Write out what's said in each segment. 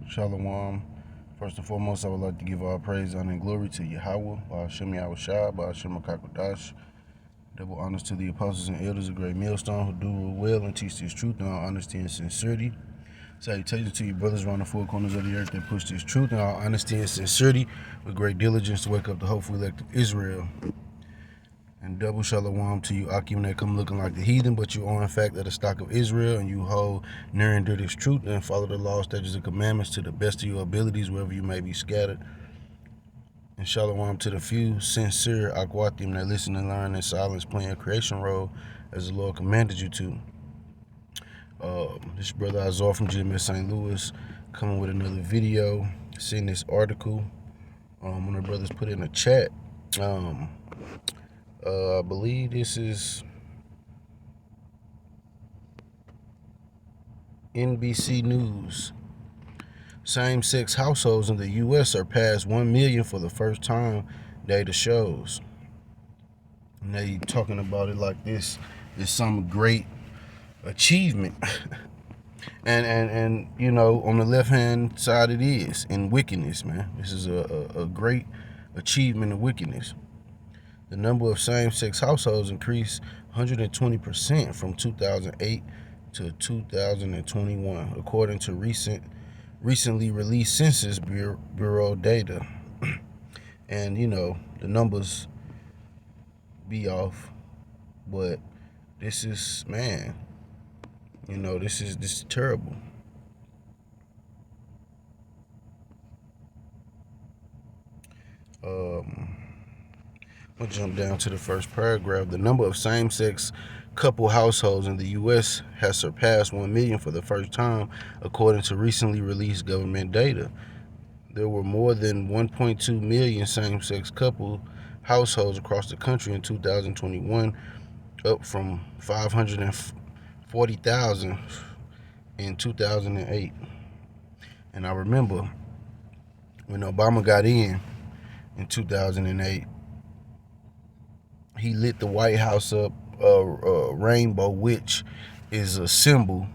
Shalom. First and foremost, I would like to give all praise, honor, and glory to Yahweh, Ba'ashem Yahushua, Ba'ashem Makakodash. Double honors to the apostles and elders of Great Millstone who do well and teach this truth in all honesty and sincerity. Salutations to you brothers around the four corners of the earth that push this truth in all honesty and sincerity with great diligence to wake up the hopeful elect of Israel. And double shalom to you Akim that come looking like the heathen, but you are in fact of the stock of Israel, and you hold near and dear this truth and follow the laws, statutes, and commandments to the best of your abilities wherever you may be scattered. And shalom to the few sincere Akwatim that listen and learn in silence, playing a creation role as the Lord commanded you to. This brother Azar from GMS St. Louis coming with another video. Seeing this article, one of the brothers put in a chat. I believe this is NBC News. Same-sex households in the U.S. surpassed 1 million for the first time, data shows. And they talking about it like this is some great achievement. and you know, on the left-hand side it is in wickedness, man. This is a great achievement of wickedness. The number of same-sex households increased 120% from 2008 to 2021, according to recently released Census Bureau data. And you know, the numbers be off, but this is, man, you know, this is terrible. I'll jump down to the first paragraph. The number of same-sex couple households in the U.S. has surpassed 1 million for the first time, according to recently released government data. There were more than 1.2 million same-sex couple households across the country in 2021, up from 540,000 in 2008. And I remember when Obama got in 2008, he lit the White House up a rainbow, which is a symbol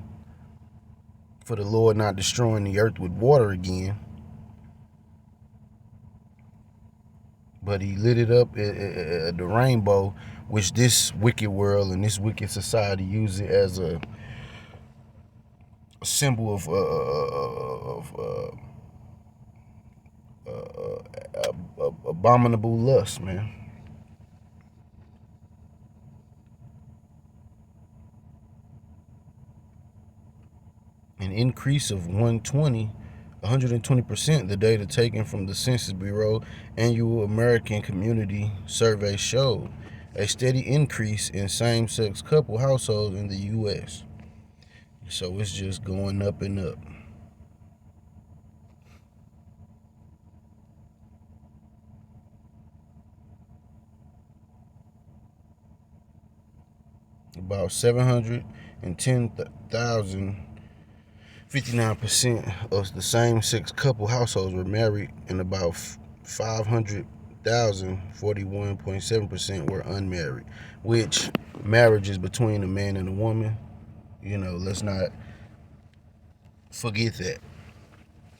for the Lord not destroying the earth with water again. But he lit it up the rainbow, which this wicked world and this wicked society use it as a symbol of abominable lust, man. An increase of 120%, the data taken from the Census Bureau annual American Community Survey showed a steady increase in same-sex couple households in the U.S. So it's just going up and up. About 710,000 59% of the same-sex couple households were married, and about 500,000, 41.7%, were unmarried, which marriage is between a man and a woman. You know, let's not forget that.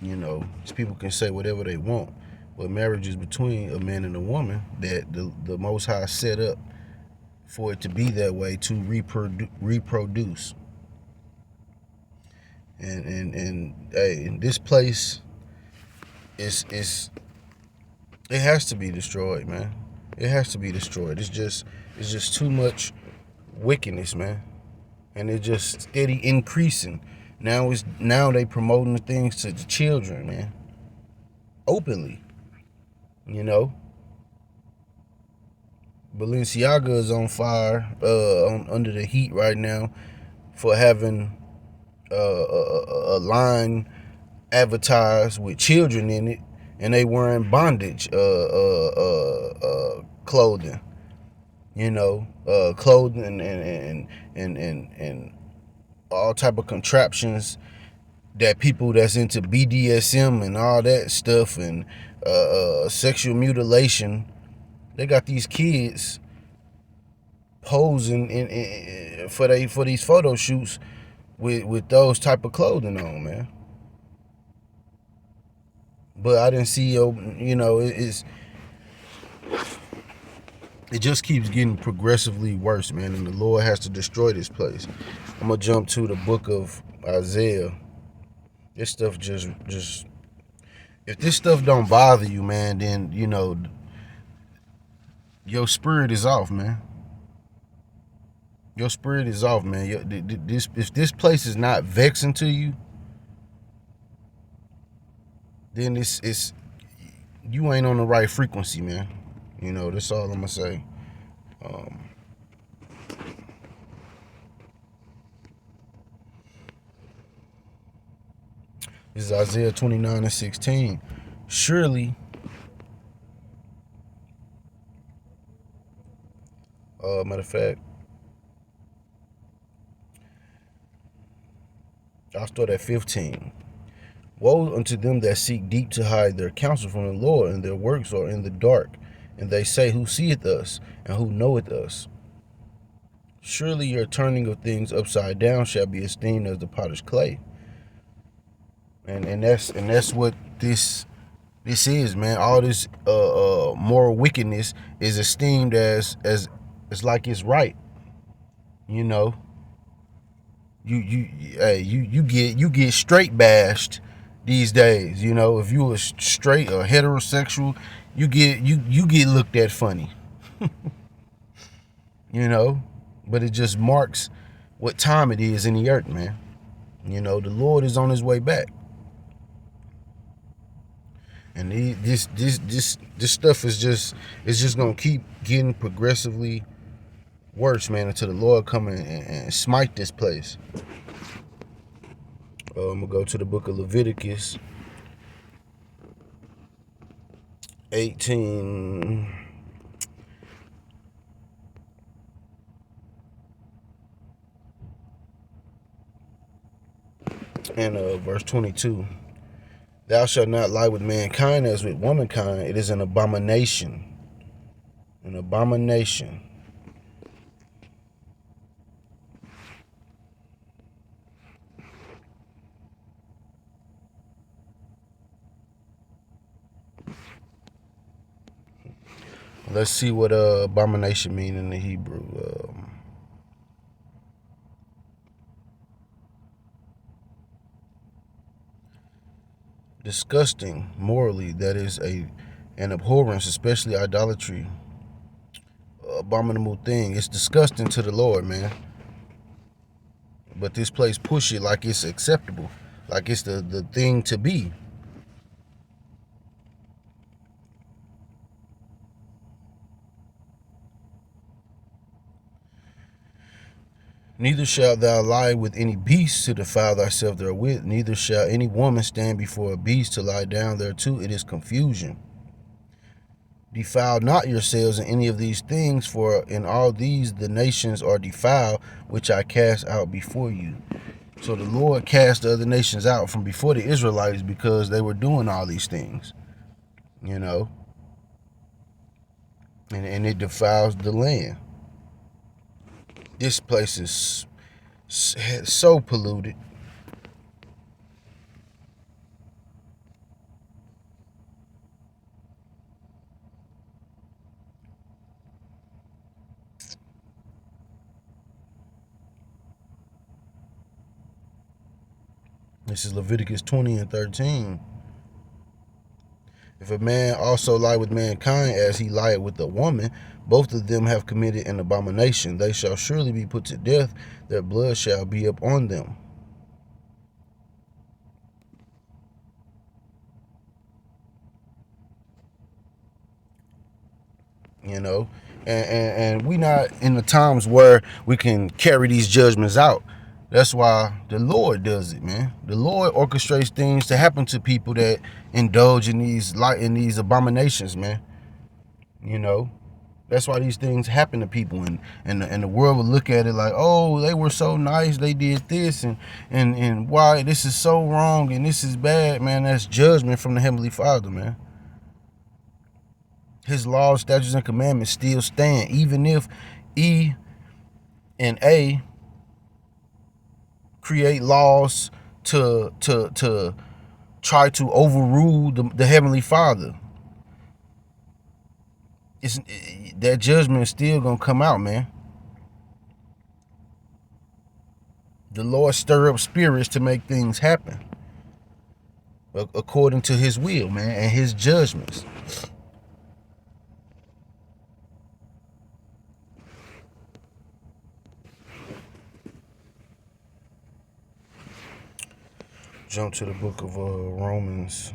You know, people can say whatever they want, but marriage is between a man and a woman that the Most High set up for it to be that way, to reproduce. And hey, this place is it has to be destroyed, man. It has to be destroyed. It's just too much wickedness, man. And it's just steady increasing. Now they promoting the things to the children, man. Openly. You know. Balenciaga is on fire, under the heat right now for having a line advertised with children in it, and they wearing bondage clothing, you know, clothing and all type of contraptions that people that's into BDSM and all that stuff and sexual mutilation, they got these kids posing for these photo shoots with those type of clothing on, man. But I didn't see it just keeps getting progressively worse, man, and the Lord has to destroy this place. I'm gonna jump to the book of Isaiah. This stuff just if this stuff don't bother you, man, then your spirit is off, man. Your spirit is off, man. If this place is not vexing to you, then it's you ain't on the right frequency, man. That's all I'm gonna say. This is Isaiah 29:16. Surely, matter of fact, I'll start at 15. Woe unto them that seek deep to hide their counsel from the Lord, and their works are in the dark. And they say, who seeth us, and who knoweth us? Surely your turning of things upside down shall be esteemed as the potter's clay. And that's what this is, man. All this moral wickedness is esteemed as like it's right. You know, you get straight bashed these days. If you were straight or heterosexual, you get looked at funny. But it just marks what time it is in the earth, man. The Lord is on his way back. And this stuff is just gonna keep getting progressively worse, man, until the Lord come and smite this place. I'm gonna go to the book of Leviticus 18. And verse 22. Thou shalt not lie with mankind as with womankind. It is an abomination. An abomination. Let's see what abomination mean in the Hebrew. Disgusting morally, that is an abhorrence, especially idolatry. Abominable thing. It's disgusting to the Lord, man. But this place push it like it's acceptable, like it's the thing to be. Neither shalt thou lie with any beast to defile thyself therewith, neither shall any woman stand before a beast to lie down thereto. It is confusion. Defile not yourselves in any of these things, for in all these the nations are defiled, which I cast out before you. So the Lord cast the other nations out from before the Israelites because they were doing all these things, and it defiles the land. This place is so polluted. This is Leviticus 20:13. If a man also lie with mankind as he lied with a woman, both of them have committed an abomination. They shall surely be put to death. Their blood shall be upon them. And we not in the times where we can carry these judgments out. That's why the Lord does it, man. The Lord orchestrates things to happen to people that indulge in these abominations, man. That's why these things happen to people, and the world will look at it like, oh, they were so nice, they did this, and why this is so wrong and this is bad, man. That's judgment from the Heavenly Father, man. His laws, statutes, and commandments still stand, even if E and A create laws to try to overrule the Heavenly Father. That judgment is still gonna come out, man. The Lord stir up spirits to make things happen according to his will, man, and his judgments. Jump to the book of Romans.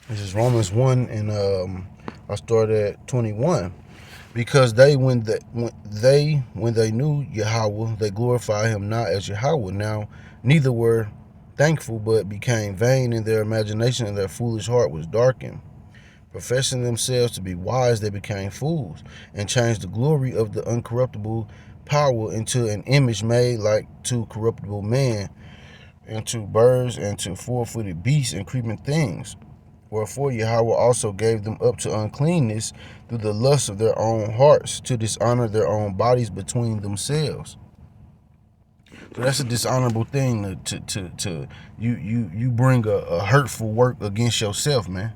This is Romans 1, and I started at 21. Because when they knew Yahweh, they glorified him not as Yahweh. Now neither were thankful, but became vain in their imagination, and their foolish heart was darkened. Professing themselves to be wise, they became fools, and changed the glory of the uncorruptible power into an image made like to corruptible man, and to birds, and to four-footed beasts, and creeping things. Wherefore Yahweh also gave them up to uncleanness through the lust of their own hearts, to dishonor their own bodies between themselves. So that's a dishonorable thing to you bring a hurtful work against yourself, man.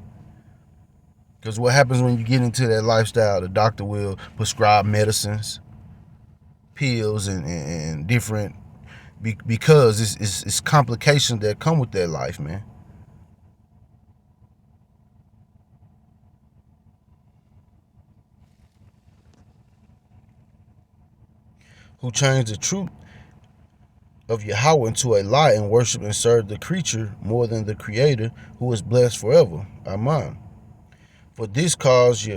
Because what happens when you get into that lifestyle? The doctor will prescribe medicines, pills, and different, because it's complications that come with that life, man. Who changed the truth of Yahweh into a lie, and worship and serve the creature more than the Creator, who is blessed forever. Amen. For this cause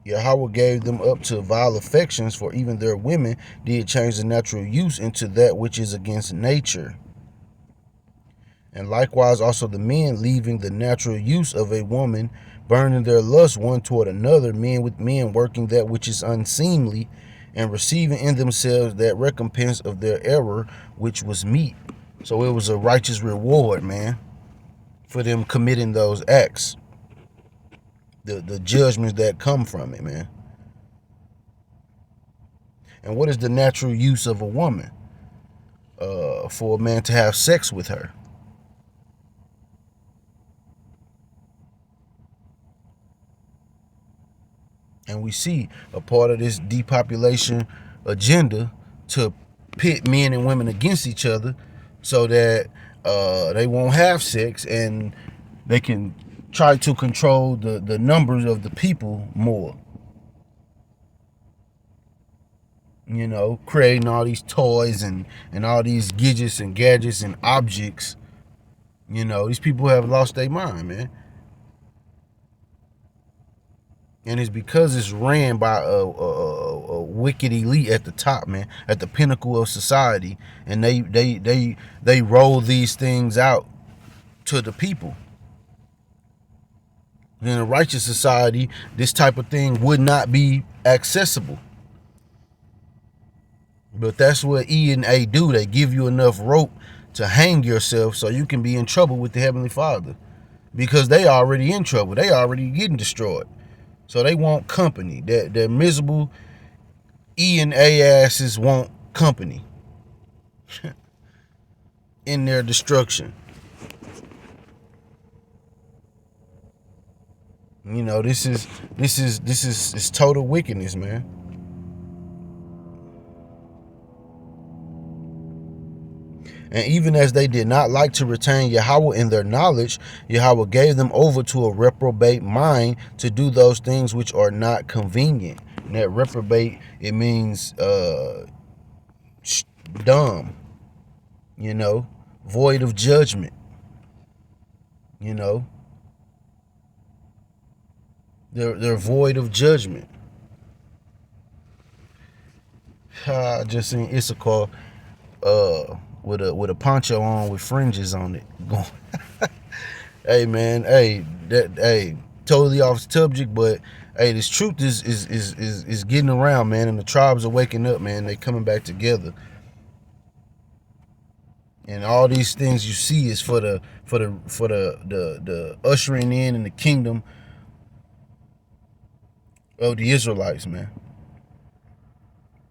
Yahweh gave them up to vile affections, for even their women did change the natural use into that which is against nature. And likewise also the men, leaving the natural use of a woman, burning their lust one toward another, men with men, working that which is unseemly, and receiving in themselves that recompense of their error, which was meet. So it was a righteous reward, man, for them committing those acts. The judgments that come from it, man. And what is the natural use of a woman? For a man to have sex with her. And we see a part of this depopulation agenda to pit men and women against each other, so that they won't have sex, and they can try to control the numbers of the people more. You know, creating all these toys and all these gadgets and objects. You know, these people have lost their mind, man. And it's because it's ran by a wicked elite at the top, man, at the pinnacle of society, and they roll these things out to the people. In a righteous society, this type of thing would not be accessible. But that's what E and A do. They give you enough rope to hang yourself so you can be in trouble with the Heavenly Father, because they already in trouble. They already getting destroyed. So they want company. Their miserable E and A asses want company in their destruction. You know, this is total wickedness, man. And even as they did not like to retain Yahweh in their knowledge, Yahweh gave them over to a reprobate mind to do those things which are not convenient. And that reprobate, it means dumb, you know, void of judgment, you know. They're void of judgment. I just seen Issachar with a poncho on with fringes on it. Hey man, hey, totally off subject, but hey, this truth is getting around, man, and the tribes are waking up, man. They coming back together, and all these things you see is for the ushering in the kingdom of the Israelites, man,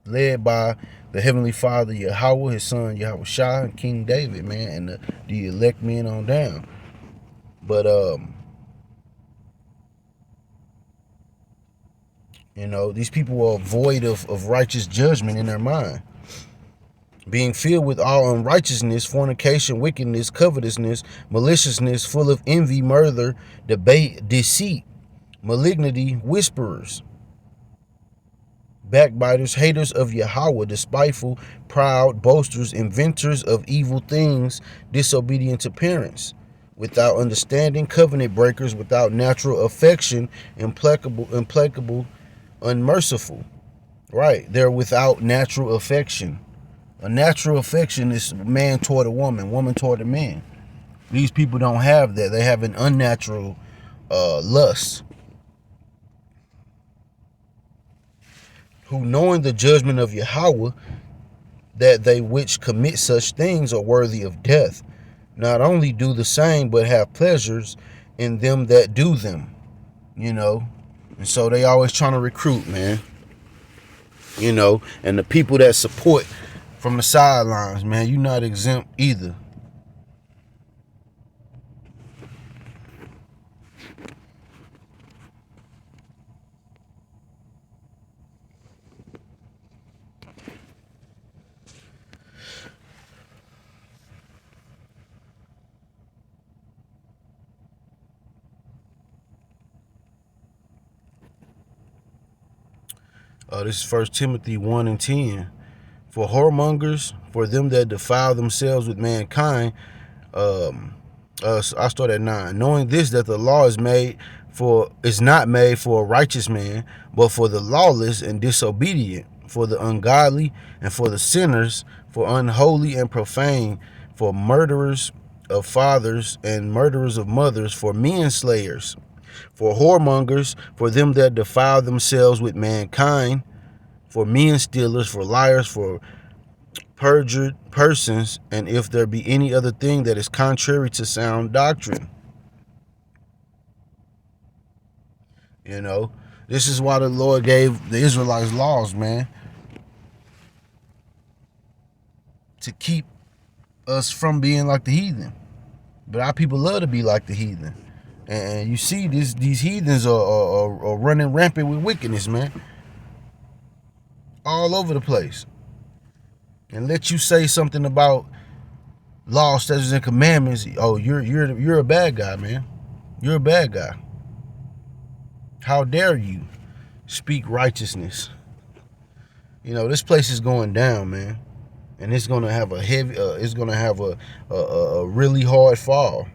led by the Heavenly Father Yahweh, His Son Yahweh Shah, and King David, man, and the elect men on down. But you know, these people are void of righteous judgment in their mind, being filled with all unrighteousness, fornication, wickedness, covetousness, maliciousness, full of envy, murder, debate, deceit, malignity, whisperers, backbiters, haters of Yahweh, despiteful, proud, boasters, inventors of evil things, disobedient to parents, without understanding, covenant breakers, without natural affection, implacable, unmerciful. Right, they're without natural affection. A natural affection is man toward a woman, woman toward a man. These people don't have that. They have an unnatural lust. Who, knowing the judgment of Yahweh, that they which commit such things are worthy of death, not only do the same, but have pleasures in them that do them. You know, and so they always trying to recruit, man. You know, and the people that support from the sidelines, man, you're not exempt either. This is First Timothy 1 and 10. For whoremongers, for them that defile themselves with mankind, I start at 9. Knowing this, that the law is not made for a righteous man, but for the lawless and disobedient, for the ungodly and for the sinners, for unholy and profane, for murderers of fathers and murderers of mothers, for men slayers, for whoremongers, for them that defile themselves with mankind, for men stealers, for liars, for perjured persons, and if there be any other thing that is contrary to sound doctrine. You know, this is why the Lord gave the Israelites laws, man, to keep us from being like the heathen. But our people love to be like the heathen. And you see, these heathens are running rampant with wickedness, man, all over the place. And let you say something about law, statutes, and commandments. Oh, you're a bad guy, man. You're a bad guy. How dare you speak righteousness? You know, this place is going down, man, and it's gonna have a heavy. It's gonna have a really hard fall.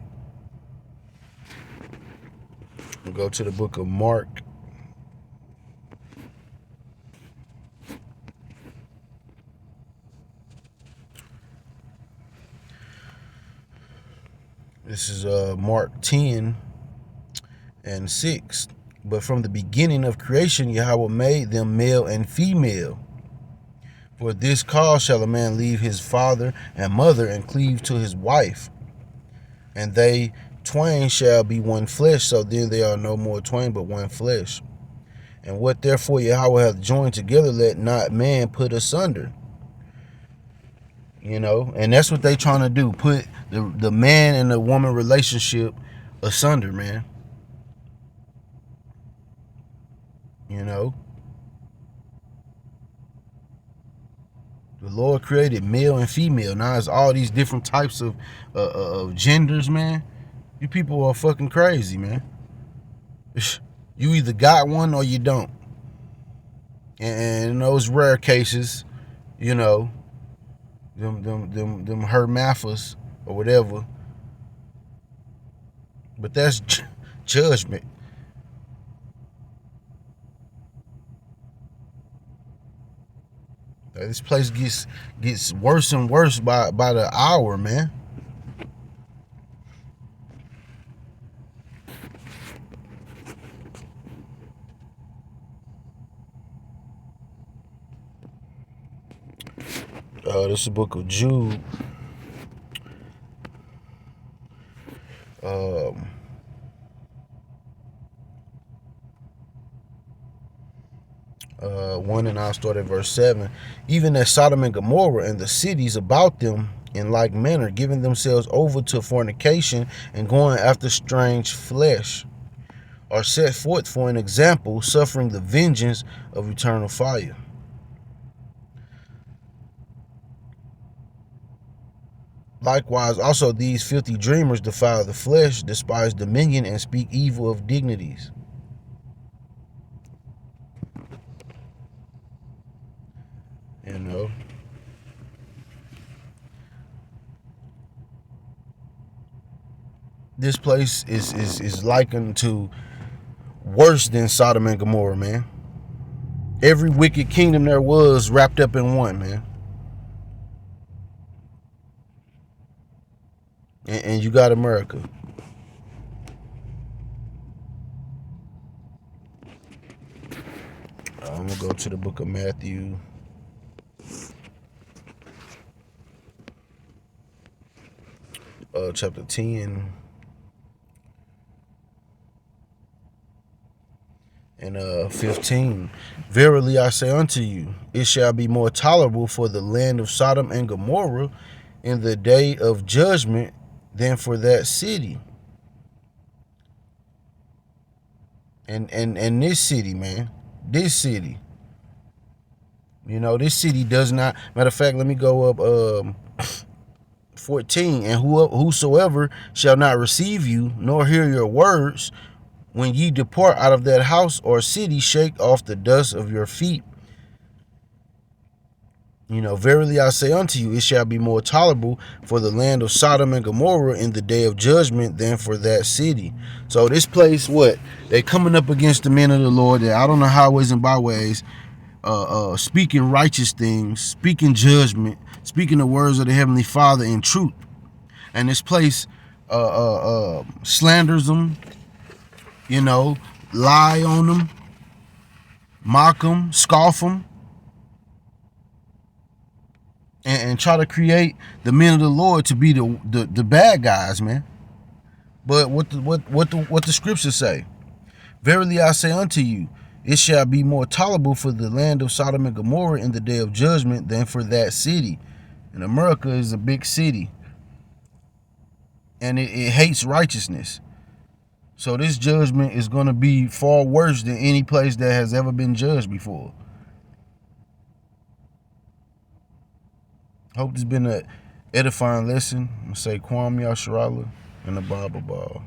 We'll go to the book of Mark. This is Mark 10 and 6. But from the beginning of creation, Yahweh made them male and female. For this cause shall a man leave his father and mother and cleave to his wife, and they twain shall be one flesh. So then they are no more twain, but one flesh. And what therefore Yahweh hath joined together, let not man put asunder. You know, and that's what they trying to do, put the man and the woman relationship asunder, man. You know, the Lord created male and female. Now it's all these different types of genders, man. You people are fucking crazy, man. You either got one or you don't. And in those rare cases, you know, them hermaphas or whatever. But that's judgment. This place gets worse and worse by the hour, man. This is the book of Jude. 1, and I'll start at verse 7. Even as Sodom and Gomorrah and the cities about them in like manner, giving themselves over to fornication and going after strange flesh, are set forth for an example, suffering the vengeance of eternal fire. Likewise, also these filthy dreamers defile the flesh, despise dominion, and speak evil of dignities. You know, this place is likened to worse than Sodom and Gomorrah, man. Every wicked kingdom there was wrapped up in one, man. And you got America. I'm gonna go to the book of Matthew. Chapter 10 and 15. Verily I say unto you, it shall be more tolerable for the land of Sodom and Gomorrah in the day of judgment than for that city. And this city, man, this city, you know, this city does not. Matter of fact, let me go up 14. And whosoever shall not receive you nor hear your words, when ye depart out of that house or city, shake off the dust of your feet. You know, verily I say unto you, it shall be more tolerable for the land of Sodom and Gomorrah in the day of judgment than for that city. So this place, what? They coming up against the men of the Lord that out on the highways and byways, speaking righteous things, speaking judgment, speaking the words of the Heavenly Father in truth. And this place slanders them, you know, lie on them, mock them, scoff them, and try to create the men of the Lord to be the bad guys, man. But what the scriptures say? Verily I say unto you, it shall be more tolerable for the land of Sodom and Gomorrah in the day of judgment than for that city. And America is a big city, and it hates righteousness. So this judgment is going to be far worse than any place that has ever been judged before. Hope this has been an edifying lesson. I'm going to say Kwam Yasharala and the Bible Ball.